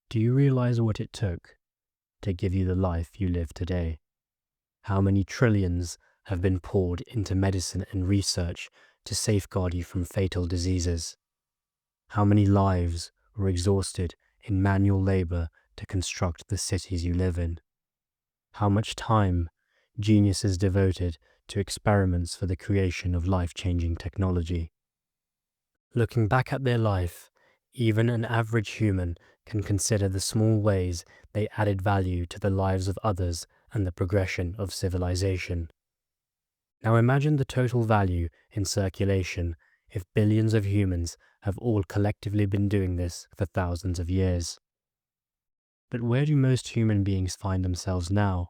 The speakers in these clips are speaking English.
Do you realize what it took to give you the life you live today? How many trillions have been poured into medicine and research to safeguard you from fatal diseases? How many lives were exhausted in manual labor to construct the cities you live in? How much time geniuses devoted to experiments for the creation of life-changing technology? Looking back at their life, even an average human can consider the small ways they added value to the lives of others and the progression of civilization. Now imagine the total value in circulation if billions of humans have all collectively been doing this for thousands of years. But where do most human beings find themselves now?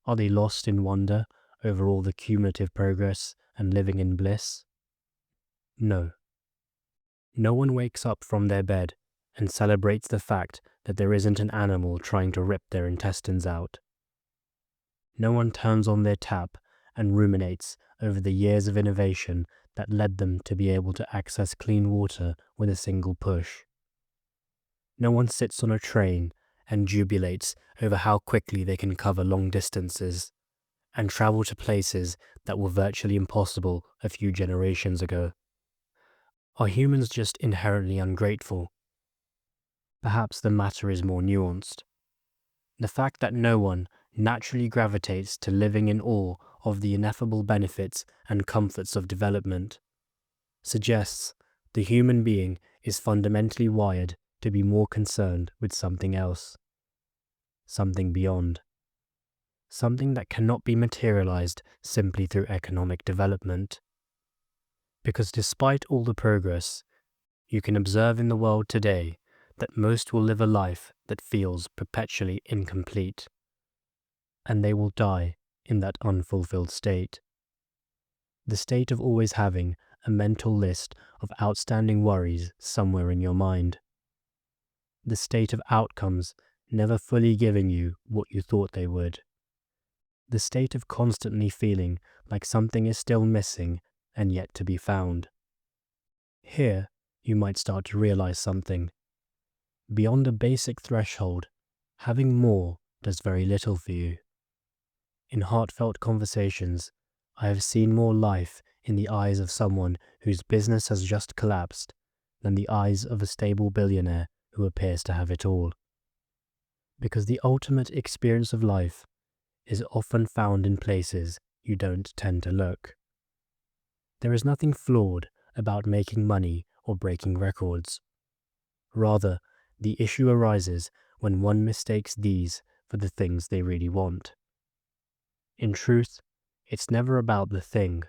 Are they lost in wonder over all the cumulative progress and living in bliss? No. No one wakes up from their bed and celebrates the fact that there isn't an animal trying to rip their intestines out. No one turns on their tap and ruminates over the years of innovation that led them to be able to access clean water with a single push. No one sits on a train and jubilates over how quickly they can cover long distances and travel to places that were virtually impossible a few generations ago. Are humans just inherently ungrateful? Perhaps the matter is more nuanced. The fact that no one naturally gravitates to living in awe of the ineffable benefits and comforts of development suggests the human being is fundamentally wired to be more concerned with something else, something beyond, something that cannot be materialized simply through economic development. Because despite all the progress, you can observe in the world today that most will live a life that feels perpetually incomplete, and they will die in that unfulfilled state. The state of always having a mental list of outstanding worries somewhere in your mind. The state of outcomes never fully giving you what you thought they would. The state of constantly feeling like something is still missing and yet to be found. Here, you might start to realize something. Beyond a basic threshold, having more does very little for you. In heartfelt conversations, I have seen more life in the eyes of someone whose business has just collapsed than the eyes of a stable billionaire who appears to have it all. Because the ultimate experience of life is often found in places you don't tend to look. There is nothing flawed about making money or breaking records. Rather, the issue arises when one mistakes these for the things they really want. In truth, it's never about the thing.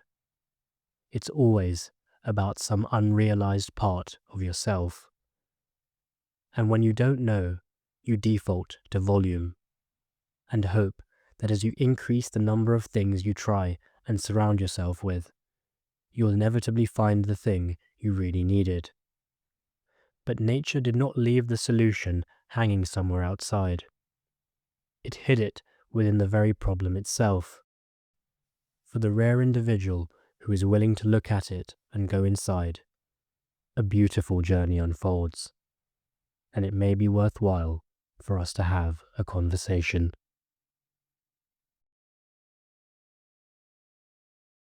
It's always about some unrealized part of yourself. And when you don't know, you default to volume and hope that as you increase the number of things you try and surround yourself with, you'll inevitably find the thing you really needed. But nature did not leave the solution hanging somewhere outside. It hid it within the very problem itself. For the rare individual who is willing to look at it and go inside, a beautiful journey unfolds, and it may be worthwhile for us to have a conversation.